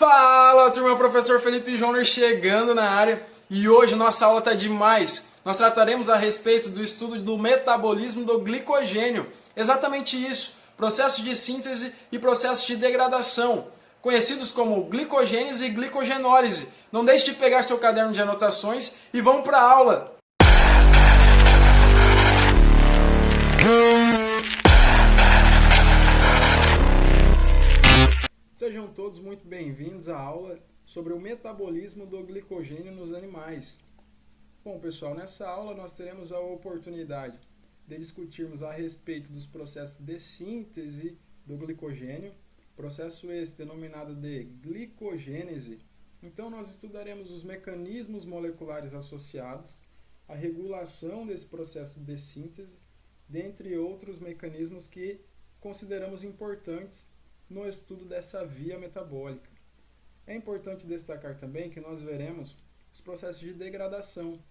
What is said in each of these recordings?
Fala, turma, professor Felipe Joner chegando na área e hoje nossa aula está demais. Nós trataremos a respeito do estudo do metabolismo do glicogênio. Exatamente isso, processos de síntese e processos de degradação, conhecidos como glicogênese e glicogenólise. Não deixe de pegar seu caderno de anotações e vamos para a aula! Sejam todos muito bem-vindos à aula sobre o metabolismo do glicogênio nos animais. Bom, pessoal, nessa aula nós teremos a oportunidade de discutirmos a respeito dos processos de síntese do glicogênio, processo esse denominado de glicogênese. Então, nós estudaremos os mecanismos moleculares associados, a regulação desse processo de síntese, dentre outros mecanismos que consideramos importantes no estudo dessa via metabólica. É importante destacar também que nós veremos os processos de degradação.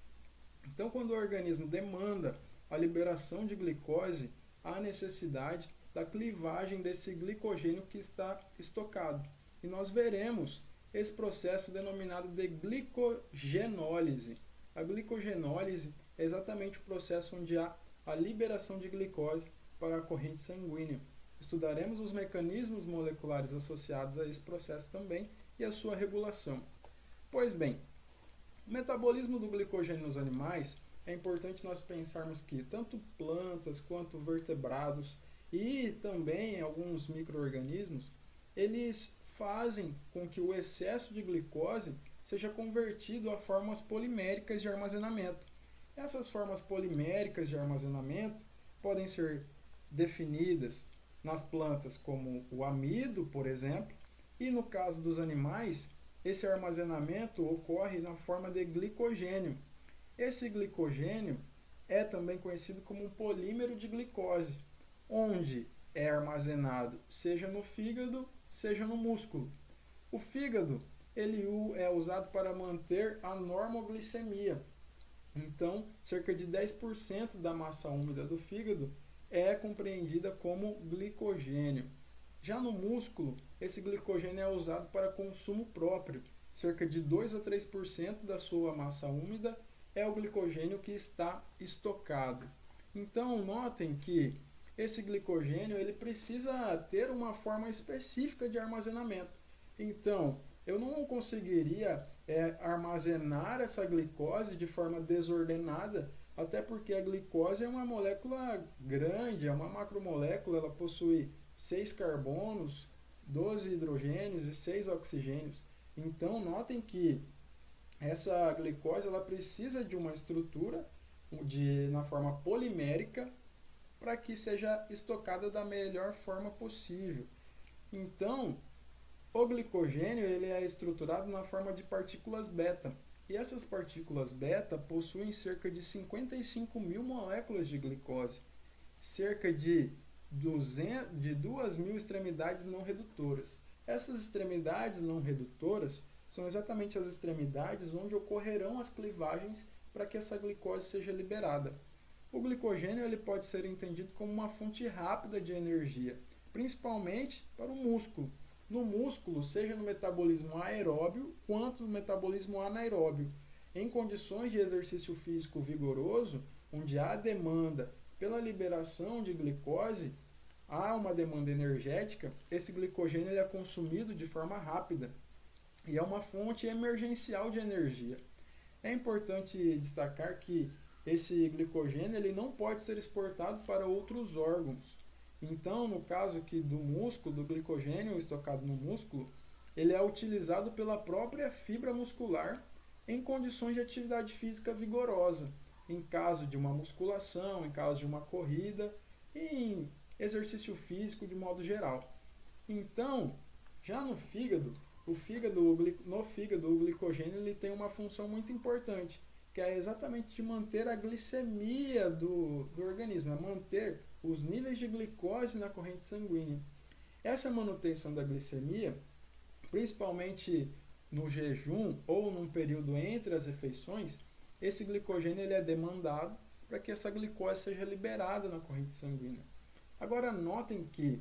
Então, quando o organismo demanda a liberação de glicose, há necessidade da clivagem desse glicogênio que está estocado. E nós veremos esse processo denominado de glicogenólise. A glicogenólise é exatamente o processo onde há a liberação de glicose para a corrente sanguínea. Estudaremos os mecanismos moleculares associados a esse processo também e a sua regulação. Pois bem, o metabolismo do glicogênio nos animais é importante nós pensarmos que tanto plantas quanto vertebrados e também alguns micro-organismos, eles fazem com que o excesso de glicose seja convertido a formas poliméricas de armazenamento. Essas formas poliméricas de armazenamento podem ser definidas nas plantas como o amido, por exemplo, e no caso dos animais, esse armazenamento ocorre na forma de glicogênio. Esse glicogênio é também conhecido como um polímero de glicose, onde é armazenado seja no fígado, seja no músculo. O fígado ele é usado para manter a normoglicemia. Então, cerca de 10% da massa úmida do fígado é compreendida como glicogênio. Já no músculo, esse glicogênio é usado para consumo próprio. Cerca de 2 a 3% da sua massa úmida é o glicogênio que está estocado. Então, notem que esse glicogênio ele precisa ter uma forma específica de armazenamento. Então, eu não conseguiria armazenar essa glicose de forma desordenada, até porque a glicose é uma molécula grande, é uma macromolécula, ela possui 6 carbonos, 12 hidrogênios e 6 oxigênios. Então, notem que essa glicose ela precisa de uma estrutura na forma polimérica para que seja estocada da melhor forma possível. Então, o glicogênio ele é estruturado na forma de partículas beta. E essas partículas beta possuem cerca de 55 mil moléculas de glicose, cerca de 2.000 extremidades não redutoras. Essas extremidades não redutoras são exatamente as extremidades onde ocorrerão as clivagens para que essa glicose seja liberada. O glicogênio ele pode ser entendido como uma fonte rápida de energia, principalmente para o músculo. No músculo, seja no metabolismo aeróbio quanto no metabolismo anaeróbio. Em condições de exercício físico vigoroso, onde há demanda pela liberação de glicose, há uma demanda energética, esse glicogênio ele é consumido de forma rápida e é uma fonte emergencial de energia. É importante destacar que esse glicogênio ele não pode ser exportado para outros órgãos. Então, no caso aqui do músculo, do glicogênio estocado no músculo, ele é utilizado pela própria fibra muscular em condições de atividade física vigorosa, em caso de uma musculação, em caso de uma corrida e em exercício físico de modo geral. Então, já no fígado, o glicogênio ele tem uma função muito importante, que é exatamente de manter a glicemia do organismo, é manter os níveis de glicose na corrente sanguínea. Essa manutenção da glicemia, principalmente no jejum ou num período entre as refeições, esse glicogênio ele é demandado para que essa glicose seja liberada na corrente sanguínea. Agora notem que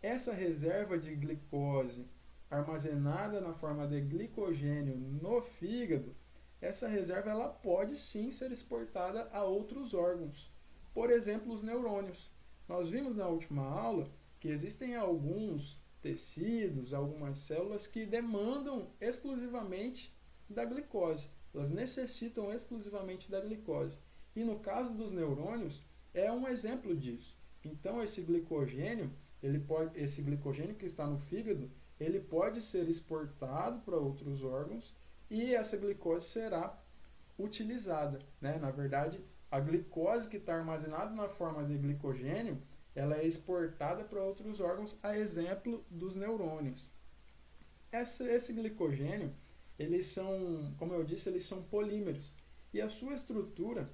essa reserva de glicose armazenada na forma de glicogênio no fígado, essa reserva ela pode sim ser exportada a outros órgãos, por exemplo, os neurônios. Nós vimos na última aula que existem alguns tecidos, algumas células que demandam exclusivamente da glicose, elas necessitam exclusivamente da glicose. E no caso dos neurônios, é um exemplo disso. Então, esse glicogênio que está no fígado, ele pode ser exportado para outros órgãos e essa glicose será utilizada, né? Na verdade, a glicose que está armazenada na forma de glicogênio, ela é exportada para outros órgãos, a exemplo dos neurônios. Esse glicogênio, eles são, como eu disse, eles são polímeros. E a sua estrutura,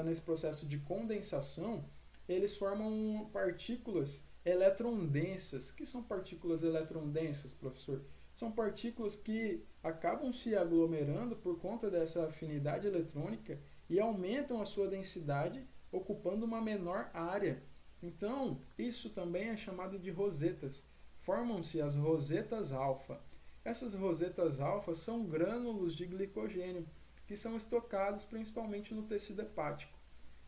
nesse processo de condensação, eles formam partículas eletrondensas. O que são partículas eletrondensas, professor? São partículas que acabam se aglomerando por conta dessa afinidade eletrônica e aumentam a sua densidade, ocupando uma menor área. Então, isso também é chamado de rosetas. Formam-se as rosetas alfa. Essas rosetas alfa são grânulos de glicogênio, que são estocados principalmente no tecido hepático.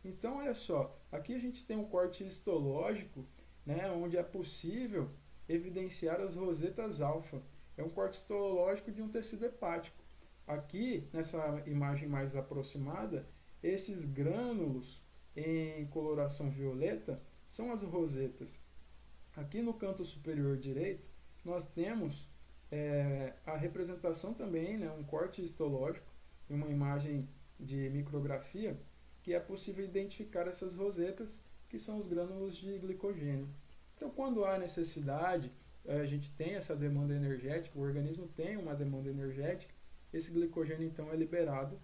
Então, olha só, aqui a gente tem um corte histológico, né, onde é possível evidenciar as rosetas alfa. É um corte histológico de um tecido hepático. Aqui, nessa imagem mais aproximada, esses grânulos em coloração violeta são as rosetas. Aqui no canto superior direito, nós temos a representação também, né, um corte histológico, uma imagem de micrografia, que é possível identificar essas rosetas, que são os grânulos de glicogênio. Então, quando há necessidade, a gente tem essa demanda energética, o organismo tem uma demanda energética, esse glicogênio então é liberado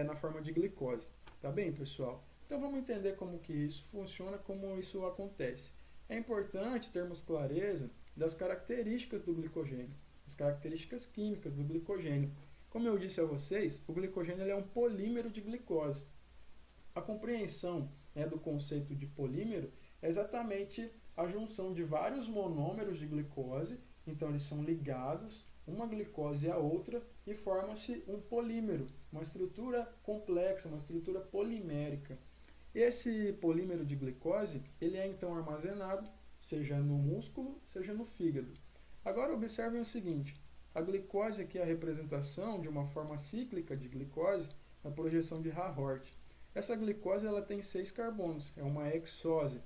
na forma de glicose. Tá bem, pessoal? Então vamos entender como que isso funciona, como isso acontece. É importante termos clareza das características do glicogênio, as características químicas do glicogênio. Como eu disse a vocês, o glicogênio é um polímero de glicose. A compreensão do conceito de polímero é exatamente a junção de vários monômeros de glicose, então eles são ligados, uma glicose à outra, e forma-se um polímero, uma estrutura complexa, uma estrutura polimérica. Esse polímero de glicose, ele é então armazenado, seja no músculo, seja no fígado. Agora observem o seguinte, a glicose aqui é a representação de uma forma cíclica de glicose na projeção de Rahort. Essa glicose ela tem 6 carbonos, é uma hexose.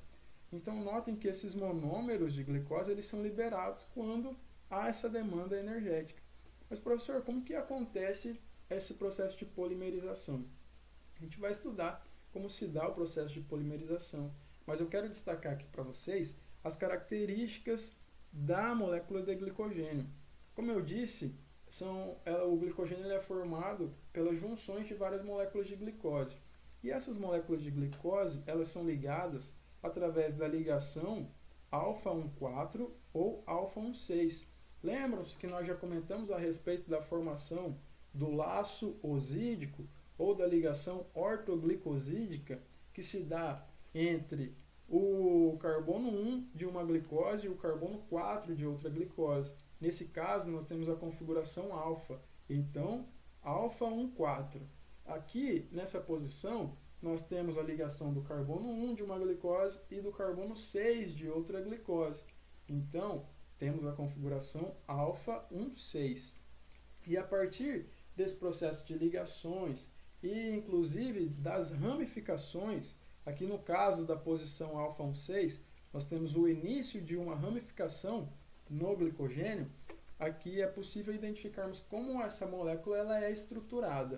Então notem que esses monômeros de glicose eles são liberados quando há essa demanda energética. Mas professor, como que acontece esse processo de polimerização? A gente vai estudar como se dá o processo de polimerização, mas eu quero destacar aqui para vocês as características da molécula de glicogênio. Como eu disse, o glicogênio ele é formado pelas junções de várias moléculas de glicose. E essas moléculas de glicose, elas são ligadas através da ligação alfa-1,4 ou alfa-1,6. Lembram-se que nós já comentamos a respeito da formação do laço osídico ou da ligação ortoglicosídica que se dá entre o carbono 1 de uma glicose e o carbono 4 de outra glicose. Nesse caso, nós temos a configuração alfa. Então, alfa-1,4. Aqui, nessa posição, nós temos a ligação do carbono 1 de uma glicose e do carbono 6 de outra glicose. Então, temos a configuração alfa-1,6. E a partir desse processo de ligações e, inclusive, das ramificações, aqui no caso da posição alfa-1,6, nós temos o início de uma ramificação no glicogênio. Aqui é possível identificarmos como essa molécula ela é estruturada.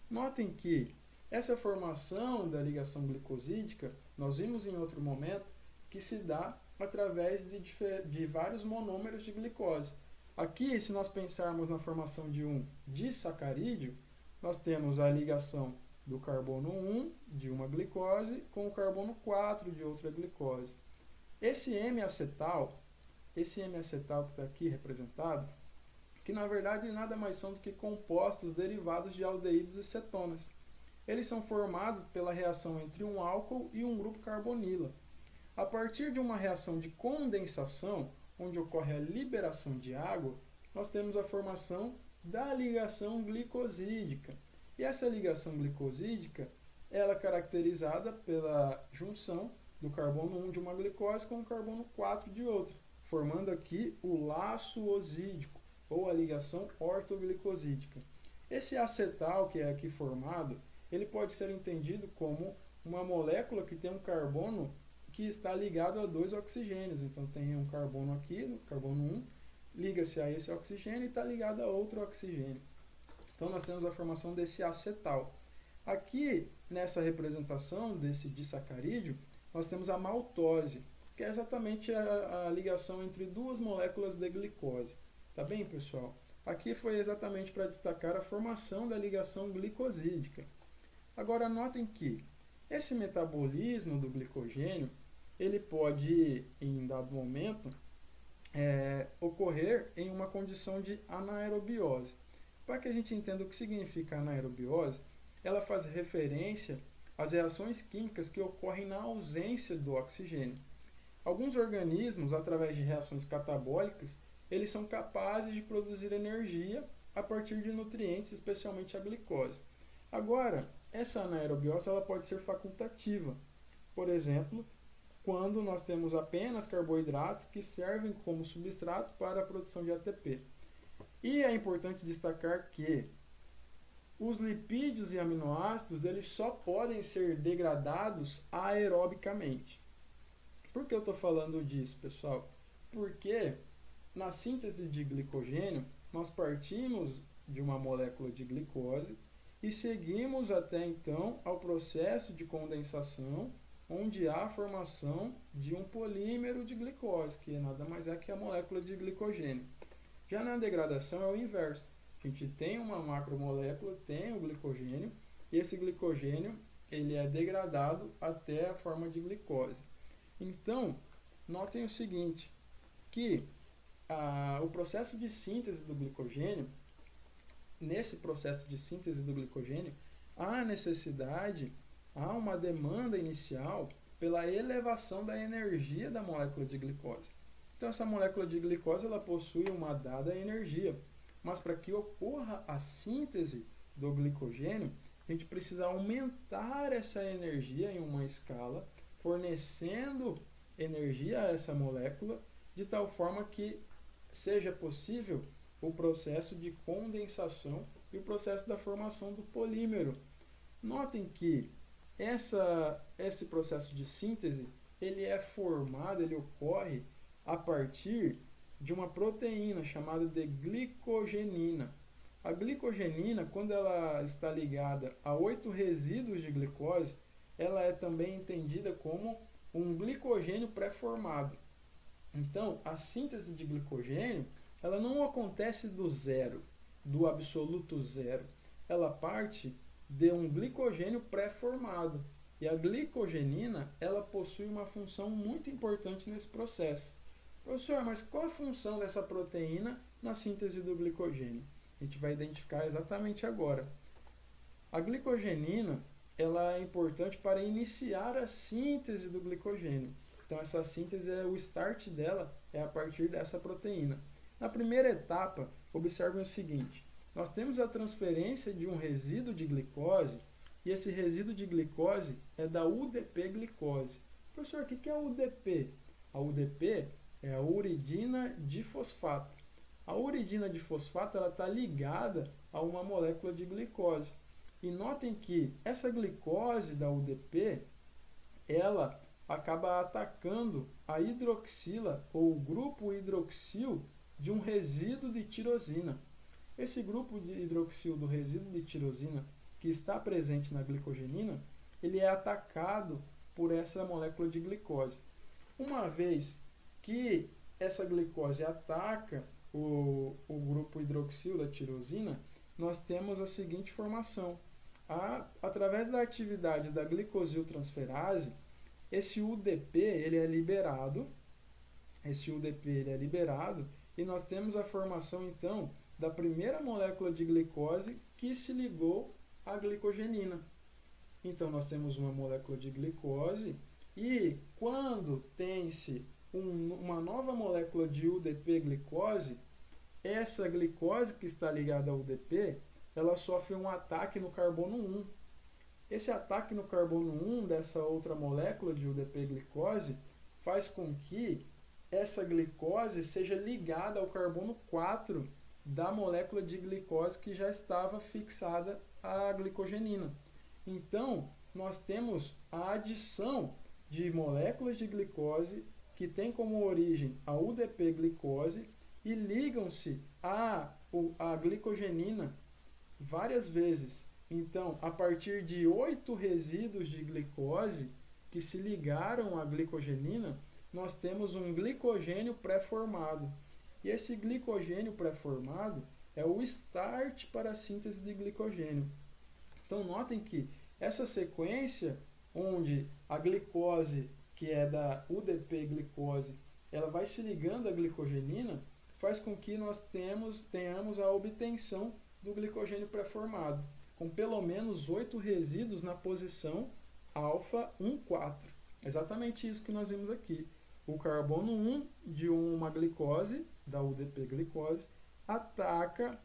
Notem que essa formação da ligação glicosídica, nós vimos em outro momento, que se dá através de vários monômeros de glicose. Aqui, se nós pensarmos na formação de um disacarídeo, nós temos a ligação do carbono 1 de uma glicose com o carbono 4 de outra glicose. Esse M-acetal que está aqui representado, que na verdade nada mais são do que compostos derivados de aldeídos e cetonas. Eles são formados pela reação entre um álcool e um grupo carbonila. A partir de uma reação de condensação, onde ocorre a liberação de água, nós temos a formação da ligação glicosídica. E essa ligação glicosídica ela é caracterizada pela junção do carbono 1 de uma glicose com o carbono 4 de outra, formando aqui o laço osídico, ou a ligação ortoglicosídica. Esse acetal que é aqui formado, ele pode ser entendido como uma molécula que tem um carbono que está ligado a dois oxigênios. Então tem um carbono aqui, o carbono 1, liga-se a esse oxigênio e está ligado a outro oxigênio. Então nós temos a formação desse acetal. Aqui, nessa representação desse disacarídeo, nós temos a maltose, que é exatamente a ligação entre duas moléculas de glicose. Tá bem, pessoal? Aqui foi exatamente para destacar a formação da ligação glicosídica. Agora, notem que esse metabolismo do glicogênio, ele pode, em dado momento, ocorrer em uma condição de anaerobiose. Para que a gente entenda o que significa anaerobiose, ela faz referência às reações químicas que ocorrem na ausência do oxigênio. Alguns organismos, através de reações catabólicas, eles são capazes de produzir energia a partir de nutrientes, especialmente a glicose. Agora, essa anaerobiose ela pode ser facultativa. Por exemplo, quando nós temos apenas carboidratos que servem como substrato para a produção de ATP. E é importante destacar que os lipídios e aminoácidos eles só podem ser degradados aerobicamente. Por que eu estou falando disso, pessoal? Porque na síntese de glicogênio, nós partimos de uma molécula de glicose e seguimos até então ao processo de condensação, onde há a formação de um polímero de glicose, que nada mais é que a molécula de glicogênio. Já na degradação é o inverso. A gente tem uma macromolécula, tem o glicogênio, e esse glicogênio ele é degradado até a forma de glicose. Então, notem o seguinte, que o processo de síntese do glicogênio, nesse processo de síntese do glicogênio, há necessidade, há uma demanda inicial pela elevação da energia da molécula de glicose. Então, essa molécula de glicose ela possui uma dada energia, mas para que ocorra a síntese do glicogênio, a gente precisa aumentar essa energia em uma escala, fornecendo energia a essa molécula, de tal forma que seja possível o processo de condensação e o processo da formação do polímero. Notem que esse processo de síntese ele é formado, ele ocorre a partir de uma proteína chamada de glicogenina. A glicogenina, quando ela está ligada a 8 resíduos de glicose, ela é também entendida como um glicogênio pré-formado. Então, a síntese de glicogênio, ela não acontece do zero, do absoluto zero. Ela parte de um glicogênio pré-formado. E a glicogenina, ela possui uma função muito importante nesse processo. Professor, mas qual a função dessa proteína na síntese do glicogênio? A gente vai identificar exatamente agora. A glicogenina, ela é importante para iniciar a síntese do glicogênio. Então, essa síntese, o start dela é a partir dessa proteína. Na primeira etapa, observem o seguinte. Nós temos a transferência de um resíduo de glicose e esse resíduo de glicose é da UDP-glicose. Professor, o que é a UDP? A UDP é a uridina difosfato. A uridina difosfato está ligada a uma molécula de glicose. E notem que essa glicose da UDP, ela acaba atacando a hidroxila ou o grupo hidroxil de um resíduo de tirosina. Esse grupo de hidroxil do resíduo de tirosina que está presente na glicogenina, ele é atacado por essa molécula de glicose. Uma vez que essa glicose ataca o grupo hidroxil da tirosina, nós temos a seguinte formação. Através da atividade da glicosiltransferase, esse UDP ele é liberado, e nós temos a formação então da primeira molécula de glicose que se ligou à glicogenina. Então nós temos uma molécula de glicose e quando tem-se uma nova molécula de UDP-glicose, essa glicose que está ligada ao UDP, ela sofre um ataque no carbono 1. Esse ataque no carbono 1 dessa outra molécula de UDP-glicose faz com que essa glicose seja ligada ao carbono 4 da molécula de glicose que já estava fixada à glicogenina. Então, nós temos a adição de moléculas de glicose que tem como origem a UDP-glicose e ligam-se à glicogenina várias vezes. Então, a partir de 8 resíduos de glicose que se ligaram à glicogenina, nós temos um glicogênio pré-formado. E esse glicogênio pré-formado é o start para a síntese de glicogênio. Então, notem que essa sequência, onde a glicose, que é da UDP-glicose, ela vai se ligando à glicogenina, faz com que nós tenhamos a obtenção do glicogênio pré-formado, com pelo menos 8 resíduos na posição alfa 1,4. Exatamente isso que nós vimos aqui. O carbono 1 de uma glicose, da UDP-glicose, ataca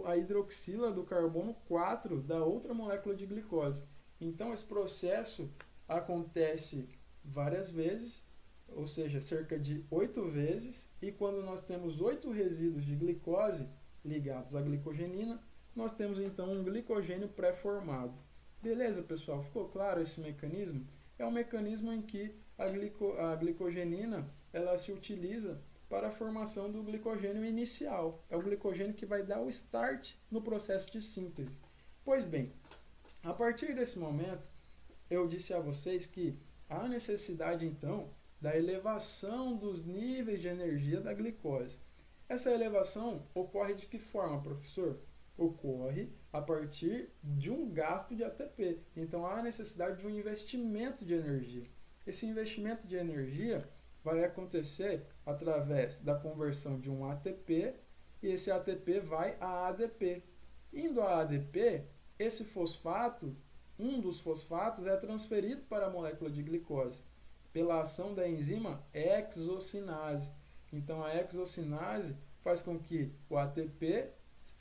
a hidroxila do carbono 4 da outra molécula de glicose. Então, esse processo acontece várias vezes, ou seja, cerca de 8 vezes, e quando nós temos 8 resíduos de glicose ligados à glicogenina, nós temos então um glicogênio pré-formado. Beleza, pessoal? Ficou claro esse mecanismo? É um mecanismo em que a glicogenina ela se utiliza para a formação do glicogênio inicial. É o glicogênio que vai dar o start no processo de síntese. Pois bem, a partir desse momento, eu disse a vocês que há necessidade, então, da elevação dos níveis de energia da glicose. Essa elevação ocorre de que forma, professor? Ocorre a partir de um gasto de ATP. Então, há necessidade de um investimento de energia. Esse investimento de energia vai acontecer através da conversão de um ATP, e esse ATP vai a ADP. Indo a ADP, esse fosfato, um dos fosfatos, é transferido para a molécula de glicose pela ação da enzima hexocinase. Então, a hexocinase faz com que o ATP,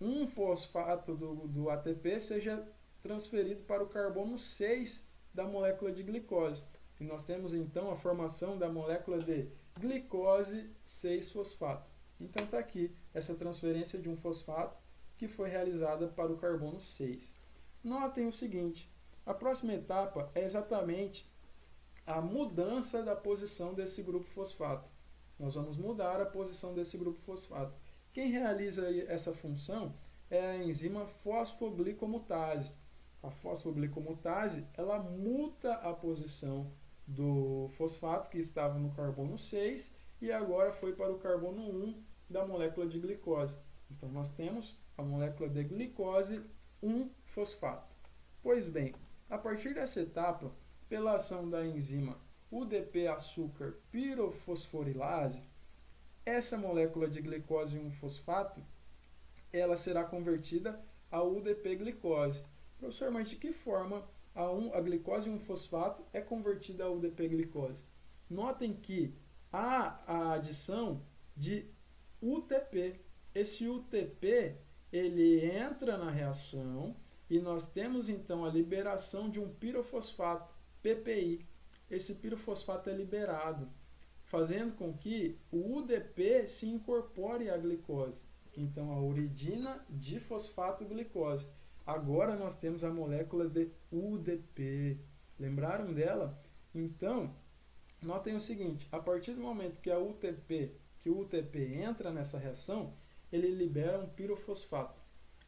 um fosfato do ATP, seja transferido para o carbono 6 da molécula de glicose. E nós temos, então, a formação da molécula de glicose 6-fosfato. Então, está aqui essa transferência de um fosfato que foi realizada para o carbono 6. Notem o seguinte, a próxima etapa é exatamente a mudança da posição desse grupo fosfato. Nós vamos mudar a posição desse grupo fosfato. Quem realiza essa função é a enzima fosfoglicomutase. A fosfoglicomutase, ela muta a posição do fosfato que estava no carbono 6 e agora foi para o carbono 1 da molécula de glicose. Então, nós temos a molécula de glicose 1-fosfato. Pois bem, a partir dessa etapa, pela ação da enzima UDP-açúcar pirofosforilase, essa molécula de glicose 1-fosfato, ela será convertida a UDP-glicose. Professor, mas de que forma a glicose 1-fosfato é convertida a UDP-glicose? Notem que há a adição de UTP. Esse UTP, ele entra na reação e nós temos então a liberação de um pirofosfato, PPI. Esse pirofosfato é liberado, fazendo com que o UDP se incorpore à glicose. Então, a uridina difosfato-glicose. Agora nós temos a molécula de UDP. Lembraram dela? Então, notem o seguinte, a partir do momento que o UTP entra nessa reação, ele libera um pirofosfato.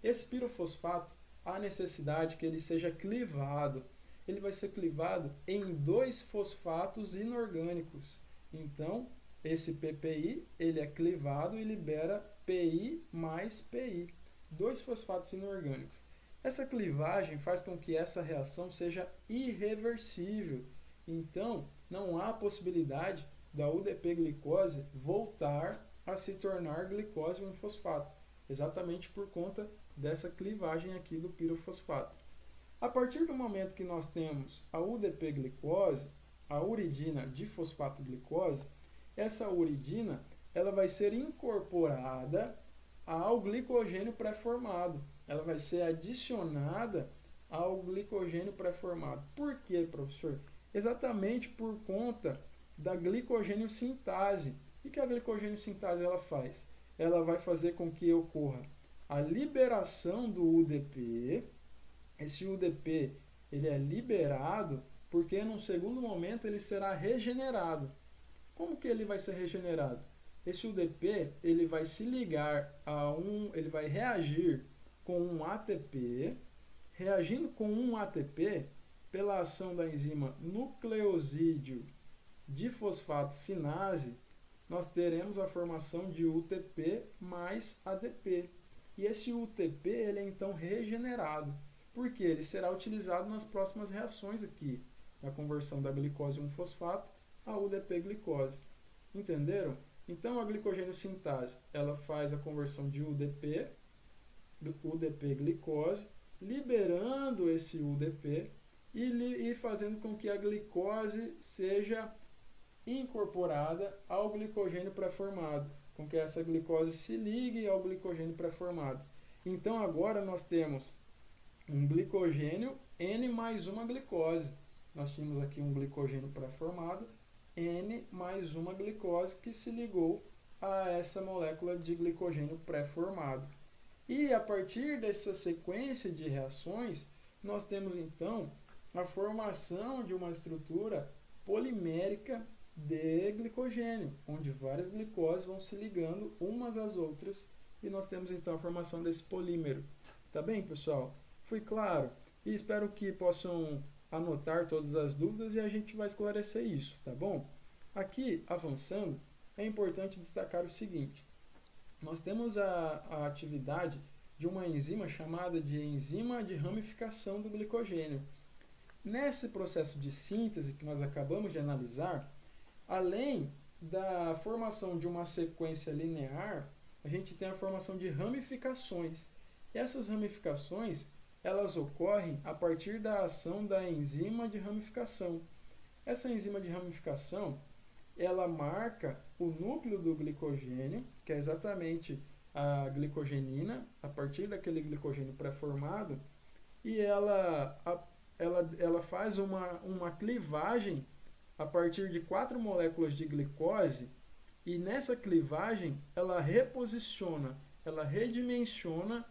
Esse pirofosfato, há necessidade que ele seja clivado. Ele vai ser clivado em 2 fosfatos inorgânicos. Então, esse PPI, ele é clivado e libera PI mais PI, 2 fosfatos inorgânicos. Essa clivagem faz com que essa reação seja irreversível. Então, não há possibilidade da UDP-glicose voltar a se tornar glicose 1-fosfato, exatamente por conta dessa clivagem aqui do pirofosfato. A partir do momento que nós temos a UDP-glicose, a uridina difosfato-glicose, essa uridina ela vai ser incorporada ao glicogênio pré-formado. Ela vai ser adicionada ao glicogênio pré-formado. Por quê, professor? Exatamente por conta da glicogênio sintase. O que a glicogênio sintase ela faz? Ela vai fazer com que ocorra a liberação do UDP. Esse UDP ele é liberado porque num segundo momento ele será regenerado. Como que ele vai ser regenerado? Esse UDP ele vai se ligar ele vai reagir com um ATP, reagindo com um ATP pela ação da enzima nucleosídeo difosfato sinase, nós teremos a formação de UTP mais ADP. E esse UTP ele é então regenerado, porque ele será utilizado nas próximas reações aqui, na conversão da glicose 1-fosfato a UDP-glicose. Entenderam? Então a glicogênio sintase ela faz a conversão de UDP-glicose, liberando esse UDP e fazendo com que a glicose seja incorporada ao glicogênio pré-formado, com que essa glicose se ligue ao glicogênio pré-formado. Então agora nós temos um glicogênio N mais uma glicose. Nós tínhamos aqui um glicogênio pré-formado, N mais uma glicose que se ligou a essa molécula de glicogênio pré-formado. E a partir dessa sequência de reações, nós temos então a formação de uma estrutura polimérica de glicogênio, onde várias glicoses vão se ligando umas às outras e nós temos então a formação desse polímero. Tá bem, pessoal? Fui claro? E espero que possam anotar todas as dúvidas e a gente vai esclarecer isso, tá bom? Aqui, avançando, é importante destacar o seguinte. Nós temos a atividade de uma enzima chamada de enzima de ramificação do glicogênio. Nesse processo de síntese que nós acabamos de analisar, além da formação de uma sequência linear, a gente tem a formação de ramificações. E essas ramificações, elas ocorrem a partir da ação da enzima de ramificação. Essa enzima de ramificação, ela marca o núcleo do glicogênio, que é exatamente a glicogenina, a partir daquele glicogênio pré-formado, e ela faz uma clivagem a partir de 4 moléculas de glicose, e nessa clivagem ela reposiciona, ela redimensiona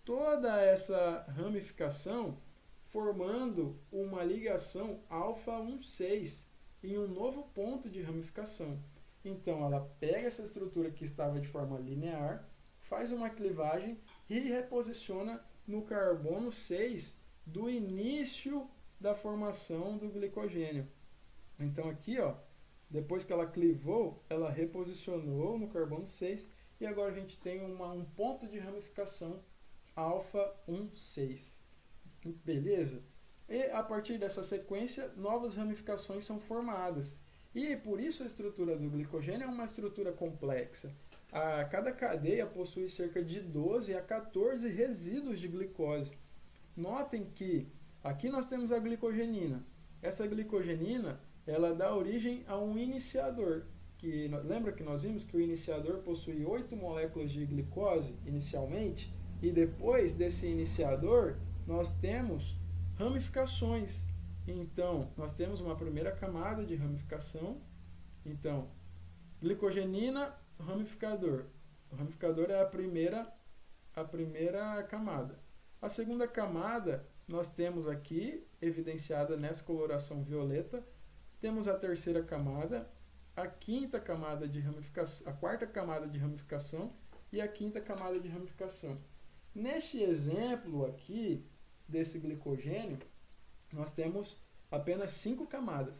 toda essa ramificação, formando uma ligação alfa 1,6 em um novo ponto de ramificação. Então ela pega essa estrutura que estava de forma linear, faz uma clivagem e reposiciona no carbono 6 do início da formação do glicogênio. Então aqui, ó, depois que ela clivou, ela reposicionou no carbono 6 e agora a gente tem um ponto de ramificação alfa 1,6. Beleza? E a partir dessa sequência, novas ramificações são formadas. E por isso a estrutura do glicogênio é uma estrutura complexa. Cada cadeia possui cerca de 12 a 14 resíduos de glicose. Notem que aqui nós temos a glicogenina. Essa glicogenina ela dá origem a um iniciador. Lembra que nós vimos que o iniciador possui 8 moléculas de glicose inicialmente? E depois desse iniciador, nós temos ramificações. Então, nós temos uma primeira camada de ramificação. Então, glicogenina, ramificador. O ramificador é a primeira camada. A segunda camada, nós temos aqui, evidenciada nessa coloração violeta, temos a terceira camada, a quinta camada de ramificação, a quarta camada de ramificação e a quinta camada de ramificação. Nesse exemplo aqui, desse glicogênio, nós temos apenas 5 camadas.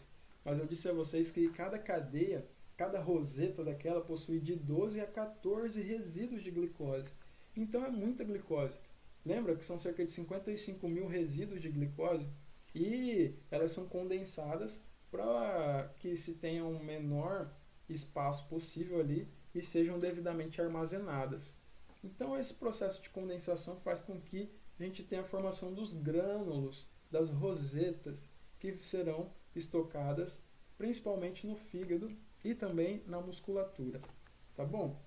Mas eu disse a vocês que cada cadeia, cada roseta daquela possui de 12 a 14 resíduos de glicose. Então é muita glicose. Lembra que são cerca de 55 mil resíduos de glicose e elas são condensadas para que se tenha um menor espaço possível ali e sejam devidamente armazenadas. Então esse processo de condensação faz com que a gente tenha a formação dos grânulos, das rosetas, que serão estocadas principalmente no fígado e também na musculatura, tá bom?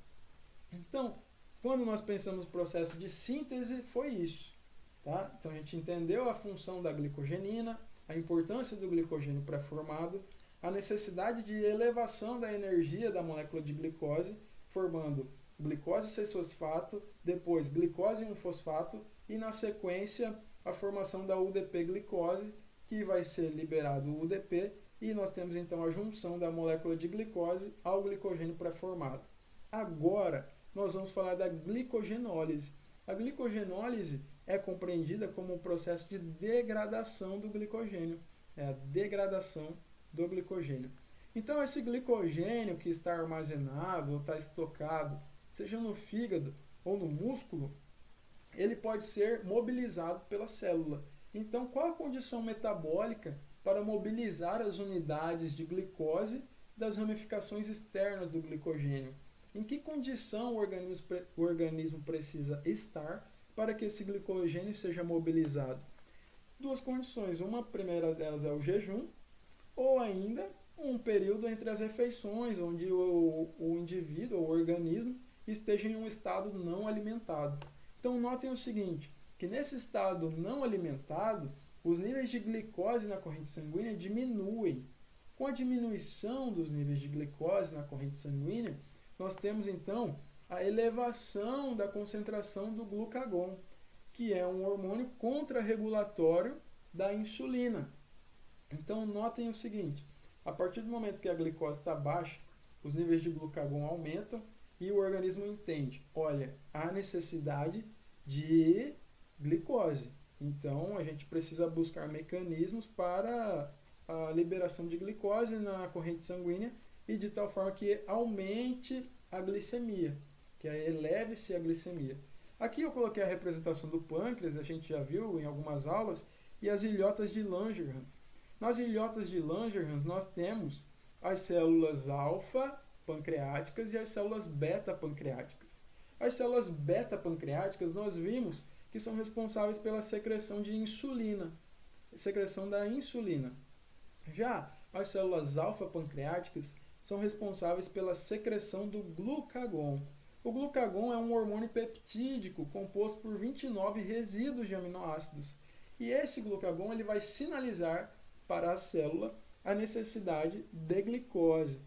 Então, quando nós pensamos no processo de síntese, foi isso, tá? Então a gente entendeu a função da glicogenina, a importância do glicogênio pré-formado, a necessidade de elevação da energia da molécula de glicose, formando glicose 6-fosfato, depois glicose 1-fosfato e na sequência a formação da UDP-glicose, que vai ser liberado o UDP e nós temos então a junção da molécula de glicose ao glicogênio pré-formado. Agora nós vamos falar da glicogenólise. A glicogenólise é compreendida como um processo de degradação do glicogênio, é a degradação do glicogênio. Então esse glicogênio que está armazenado ou está estocado, seja no fígado ou no músculo, ele pode ser mobilizado pela célula. Então qual a condição metabólica para mobilizar as unidades de glicose das ramificações externas do glicogênio? Em que condição o organismo precisa estar para que esse glicogênio seja mobilizado? Duas condições. Uma primeira delas é o jejum, ou ainda um período entre as refeições, onde o indivíduo, o organismo, esteja em um estado não alimentado. Então notem o seguinte, que nesse estado não alimentado, os níveis de glicose na corrente sanguínea diminuem. Com a diminuição dos níveis de glicose na corrente sanguínea, nós temos então a elevação da concentração do glucagon, que é um hormônio contrarregulatório da insulina. Então notem o seguinte, a partir do momento que a glicose está baixa, os níveis de glucagon aumentam e o organismo entende, olha, há necessidade de glicose. Então a gente precisa buscar mecanismos para a liberação de glicose na corrente sanguínea e de tal forma que aumente a glicemia, que eleve-se a glicemia. Aqui eu coloquei a representação do pâncreas, a gente já viu em algumas aulas, e as ilhotas de Langerhans. Nas ilhotas de Langerhans nós temos as células alfa-pancreáticas e as células beta-pancreáticas. As células beta-pancreáticas nós vimos que são responsáveis pela secreção de insulina, secreção da insulina. Já as células alfa-pancreáticas são responsáveis pela secreção do glucagon. O glucagon é um hormônio peptídico composto por 29 resíduos de aminoácidos. E esse glucagon ele vai sinalizar para a célula a necessidade de glicose.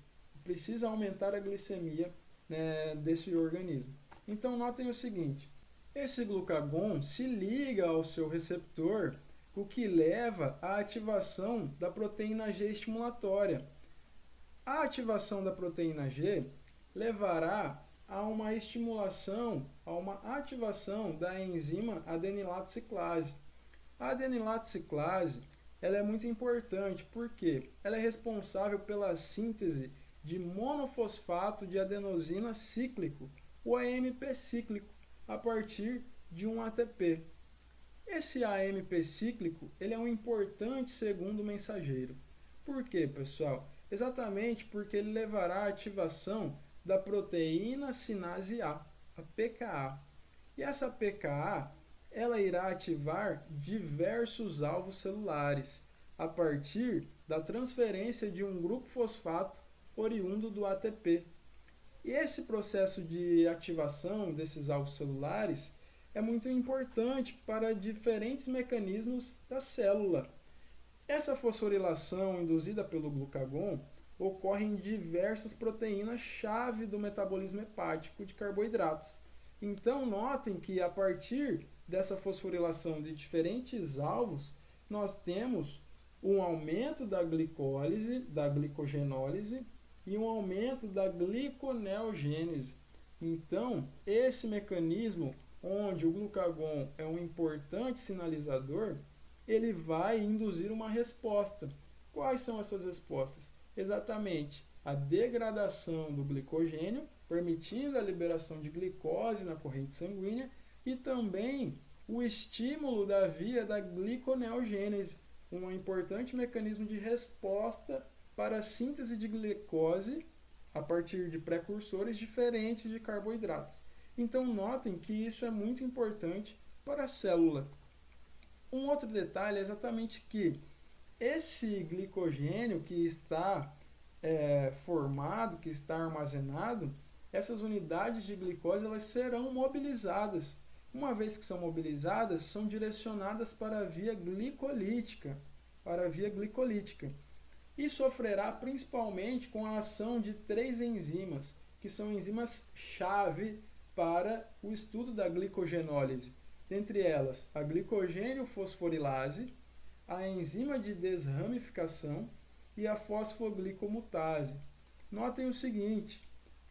Precisa aumentar a glicemia, né, desse organismo. Então notem o seguinte, esse glucagon se liga ao seu receptor, o que leva à ativação da proteína G estimulatória. A ativação da proteína G levará a uma estimulação, a uma ativação da enzima adenilato ciclase. A adenilato ciclase ela é muito importante porque ela é responsável pela síntese de monofosfato de adenosina cíclico, o AMP cíclico, a partir de um ATP. Esse AMP cíclico ele é um importante segundo mensageiro. Por quê, pessoal? Exatamente porque ele levará à ativação da proteína sinase A, a PKA. E essa PKA ela irá ativar diversos alvos celulares a partir da transferência de um grupo fosfato oriundo do ATP. E esse processo de ativação desses alvos celulares é muito importante para diferentes mecanismos da célula. Essa fosforilação induzida pelo glucagon ocorre em diversas proteínas-chave do metabolismo hepático de carboidratos. Então, notem que a partir dessa fosforilação de diferentes alvos, nós temos um aumento da glicólise, da glicogenólise e um aumento da gliconeogênese. Então, esse mecanismo, onde o glucagon é um importante sinalizador, ele vai induzir uma resposta. Quais são essas respostas? Exatamente a degradação do glicogênio, permitindo a liberação de glicose na corrente sanguínea, e também o estímulo da via da gliconeogênese, um importante mecanismo de resposta para a síntese de glicose a partir de precursores diferentes de carboidratos. Então notem que isso é muito importante para a célula. Um outro detalhe é exatamente que esse glicogênio que está formado, que está armazenado, essas unidades de glicose elas serão mobilizadas. Uma vez que são mobilizadas, são direcionadas para a via glicolítica, e sofrerá principalmente com a ação de 3 enzimas, que são enzimas-chave para o estudo da glicogenólise. Dentre elas, a glicogênio fosforilase, a enzima de desramificação e a fosfoglicomutase. Notem o seguinte,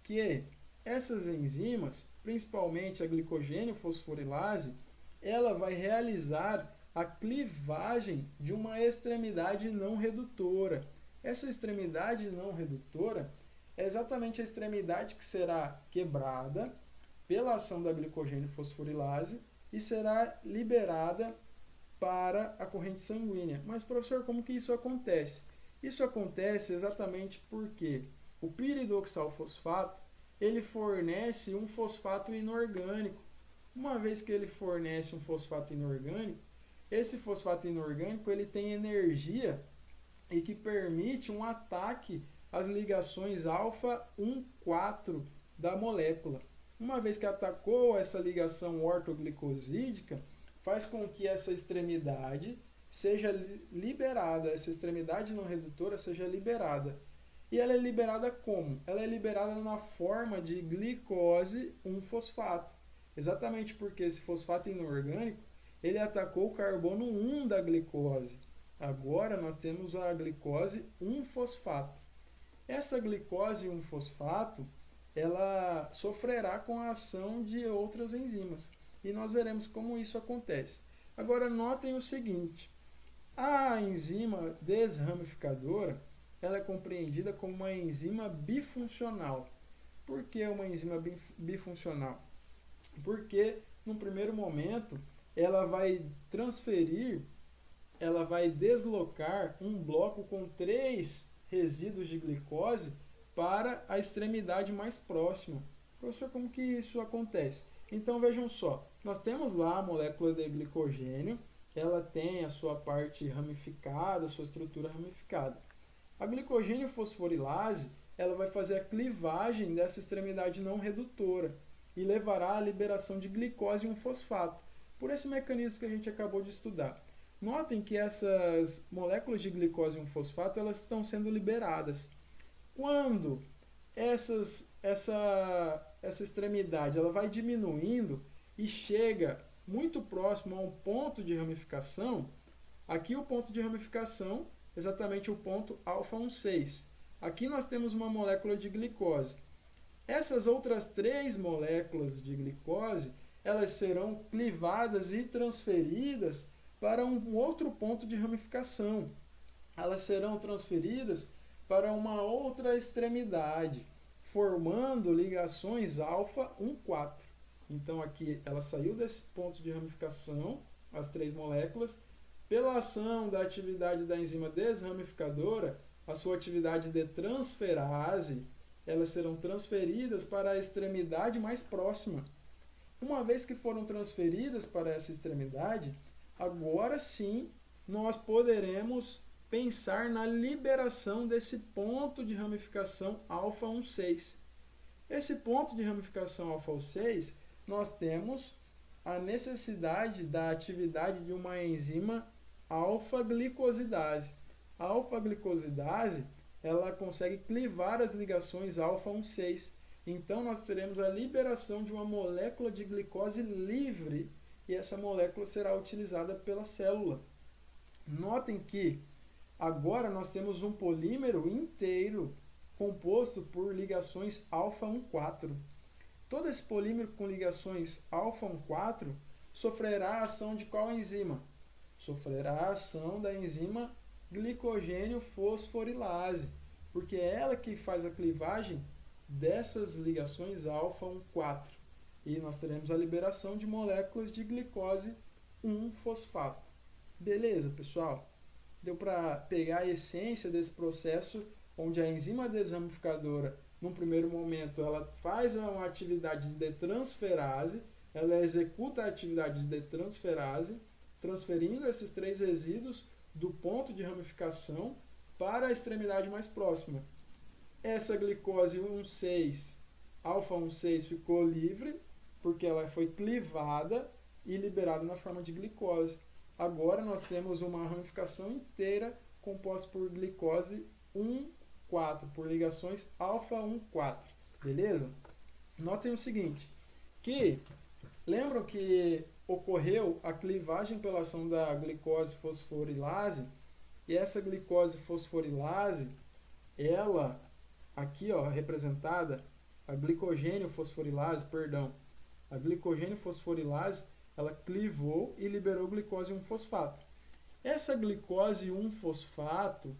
que essas enzimas, principalmente a glicogênio fosforilase, ela vai realizar a clivagem de uma extremidade não redutora. Essa extremidade não redutora é exatamente a extremidade que será quebrada pela ação da glicogênio fosforilase e será liberada para a corrente sanguínea. Mas, professor, como que isso acontece? Isso acontece exatamente porque o piridoxalfosfato ele fornece um fosfato inorgânico. Uma vez que ele fornece um fosfato inorgânico, esse fosfato inorgânico ele tem energia e que permite um ataque às ligações alfa 1,4 da molécula. Uma vez que atacou essa ligação ortoglicosídica, faz com que essa extremidade seja liberada, essa extremidade não redutora seja liberada. E ela é liberada como? Ela é liberada na forma de glicose 1-fosfato. Exatamente porque esse fosfato inorgânico ele atacou o carbono 1 da glicose. Agora nós temos a glicose 1-fosfato. Essa glicose 1-fosfato ela sofrerá com a ação de outras enzimas. E nós veremos como isso acontece. Agora notem o seguinte, a enzima desramificadora ela é compreendida como uma enzima bifuncional. Por que uma enzima bifuncional? Porque, num primeiro momento, ela vai deslocar um bloco com 3 resíduos de glicose para a extremidade mais próxima. Professor, como que isso acontece? Então, vejam só, nós temos lá a molécula de glicogênio, ela tem a sua parte ramificada, a sua estrutura ramificada. A glicogênio fosforilase ela vai fazer a clivagem dessa extremidade não redutora e levará à liberação de glicose 1-fosfato, por esse mecanismo que a gente acabou de estudar. Notem que essas moléculas de glicose 1-fosfato elas estão sendo liberadas. Quando essa extremidade ela vai diminuindo e chega muito próximo a um ponto de ramificação, aqui o ponto de ramificação exatamente o ponto alfa 1,6. Aqui nós temos uma molécula de glicose. Essas outras 3 moléculas de glicose, elas serão clivadas e transferidas para um outro ponto de ramificação. Elas serão transferidas para uma outra extremidade, formando ligações alfa 1,4. Então aqui ela saiu desse ponto de ramificação, as 3 moléculas, pela ação da atividade da enzima desramificadora, a sua atividade de transferase, elas serão transferidas para a extremidade mais próxima. Uma vez que foram transferidas para essa extremidade, agora sim nós poderemos pensar na liberação desse ponto de ramificação alfa 1,6. Esse ponto de ramificação alfa 1,6, nós temos a necessidade da atividade de uma enzima alfa-glicosidase. A alfa-glicosidase ela consegue clivar as ligações alfa 1,6. Então nós teremos a liberação de uma molécula de glicose livre e essa molécula será utilizada pela célula. Notem que agora nós temos um polímero inteiro composto por ligações alfa 1,4. Todo esse polímero com ligações alfa 1,4 sofrerá a ação de qual enzima? Sofrerá a ação da enzima glicogênio fosforilase, porque é ela que faz a clivagem dessas ligações alfa 1,4. E nós teremos a liberação de moléculas de glicose 1-fosfato. Beleza, pessoal? Deu para pegar a essência desse processo, onde a enzima desramificadora, num primeiro momento, ela faz uma atividade de transferase, ela executa a atividade de transferase, transferindo esses 3 resíduos do ponto de ramificação para a extremidade mais próxima. Essa glicose 1,6, alfa 1,6 ficou livre, porque ela foi clivada e liberada na forma de glicose. Agora nós temos uma ramificação inteira composta por glicose 1,4, por ligações alfa 1,4, beleza? Notem o seguinte, que lembram que ocorreu a clivagem pela ação da glicose fosforilase, e essa glicose fosforilase, ela, aqui ó, representada, a glicogênio fosforilase, a glicogênio fosforilase, ela clivou e liberou glicose 1-fosfato. Essa glicose 1-fosfato,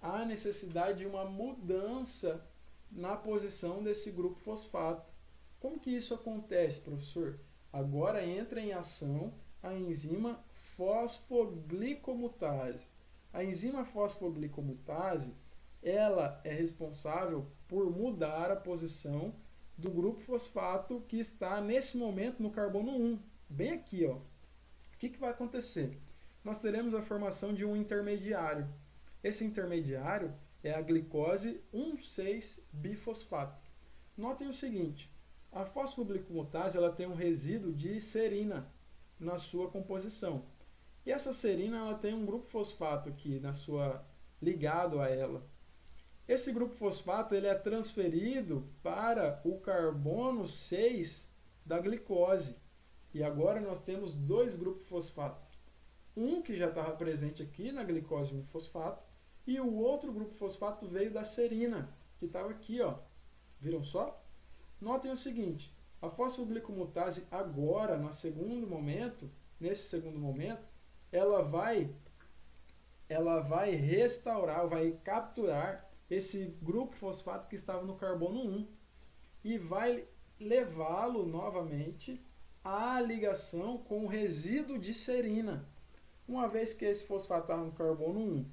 há necessidade de uma mudança na posição desse grupo fosfato. Como que isso acontece, professor? Agora entra em ação a enzima fosfoglicomutase. A enzima fosfoglicomutase, ela é responsável por mudar a posição do grupo fosfato que está nesse momento no carbono 1, bem aqui, ó. O que vai acontecer? Nós teremos a formação de um intermediário. Esse intermediário é a glicose 1,6-bifosfato. Notem o seguinte, a fosfoglicomutase ela tem um resíduo de serina na sua composição. E essa serina ela tem um grupo fosfato aqui ligado a ela. Esse grupo fosfato ele é transferido para o carbono 6 da glicose. E agora nós temos dois grupos fosfato. Um que já estava presente aqui na glicose 1-fosfato e o outro grupo fosfato veio da serina, que estava aqui, ó. Viram só? Notem o seguinte, a fosfoglicomutase agora, nesse segundo momento, ela vai restaurar, vai capturar esse grupo fosfato que estava no carbono 1 e vai levá-lo novamente à ligação com o resíduo de serina. Uma vez que esse fosfato estava no carbono 1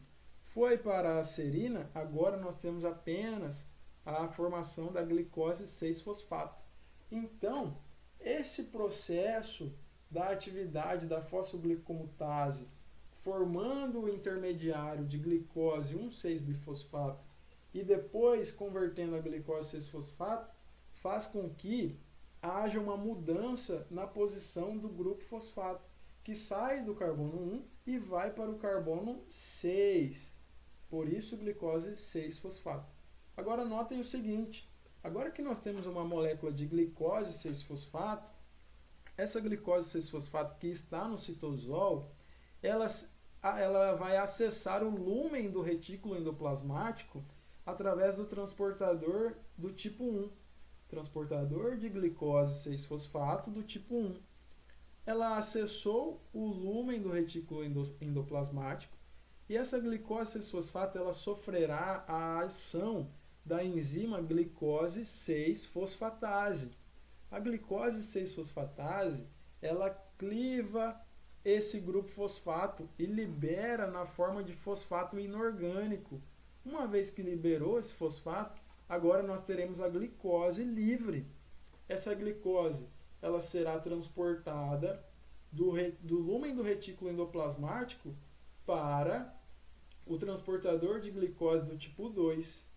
foi para a serina, agora nós temos apenas a formação da glicose 6-fosfato. Então, esse processo da atividade da fosfoglicomutase formando o intermediário de glicose 1,6-bifosfato e depois convertendo a glicose 6-fosfato, faz com que haja uma mudança na posição do grupo fosfato, que sai do carbono 1 e vai para o carbono 6. Por isso, glicose 6-fosfato. Agora, notem o seguinte. Agora que nós temos uma molécula de glicose 6-fosfato, essa glicose 6-fosfato que está no citosol, ela vai acessar o lúmen do retículo endoplasmático através do transportador do tipo 1. Transportador de glicose 6-fosfato do tipo 1. Ela acessou o lúmen do retículo endoplasmático e essa glicose 6-fosfato ela sofrerá a ação da enzima glicose 6-fosfatase. A glicose 6-fosfatase ela cliva esse grupo fosfato e libera na forma de fosfato inorgânico. Uma vez que liberou esse fosfato, agora nós teremos a glicose livre. Essa glicose ela será transportada do lúmen do retículo endoplasmático para o transportador de glicose do tipo 2.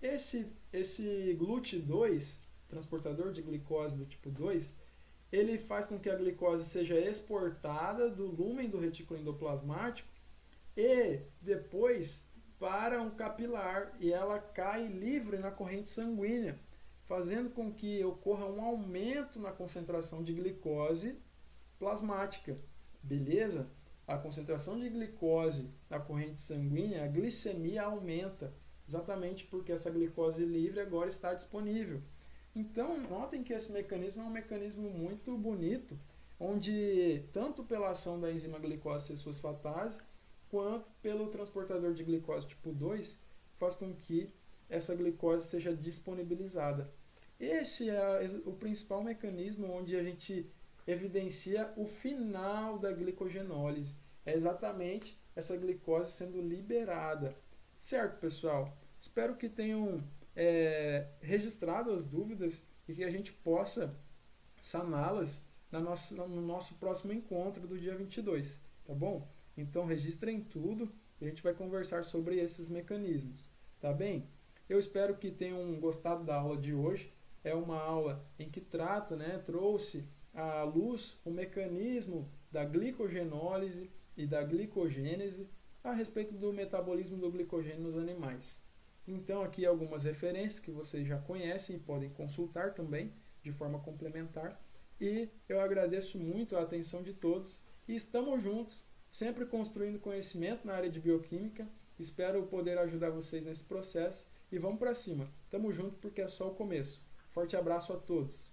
Esse GLUT2, transportador de glicose do tipo 2, ele faz com que a glicose seja exportada do lúmen do retículo endoplasmático e depois para um capilar e ela cai livre na corrente sanguínea, fazendo com que ocorra um aumento na concentração de glicose plasmática. Beleza? A concentração de glicose na corrente sanguínea, a glicemia aumenta, exatamente porque essa glicose livre agora está disponível. Então, notem que esse mecanismo é um mecanismo muito bonito, onde tanto pela ação da enzima glicose 6-fosfatase, quanto pelo transportador de glicose tipo 2, faz com que essa glicose seja disponibilizada. Esse é o principal mecanismo onde a gente evidencia o final da glicogenólise. É exatamente essa glicose sendo liberada. Certo, pessoal? Espero que tenham registrado as dúvidas e que a gente possa saná-las no nosso próximo encontro do dia 22, tá bom? Então registrem tudo e a gente vai conversar sobre esses mecanismos, tá bem? Eu espero que tenham gostado da aula de hoje. É uma aula em que trouxe à luz o mecanismo da glicogenólise e da glicogênese a respeito do metabolismo do glicogênio nos animais. Então, aqui algumas referências que vocês já conhecem e podem consultar também de forma complementar. E eu agradeço muito a atenção de todos e estamos juntos, sempre construindo conhecimento na área de bioquímica. Espero poder ajudar vocês nesse processo e vamos para cima. Tamo junto porque é só o começo. Forte abraço a todos.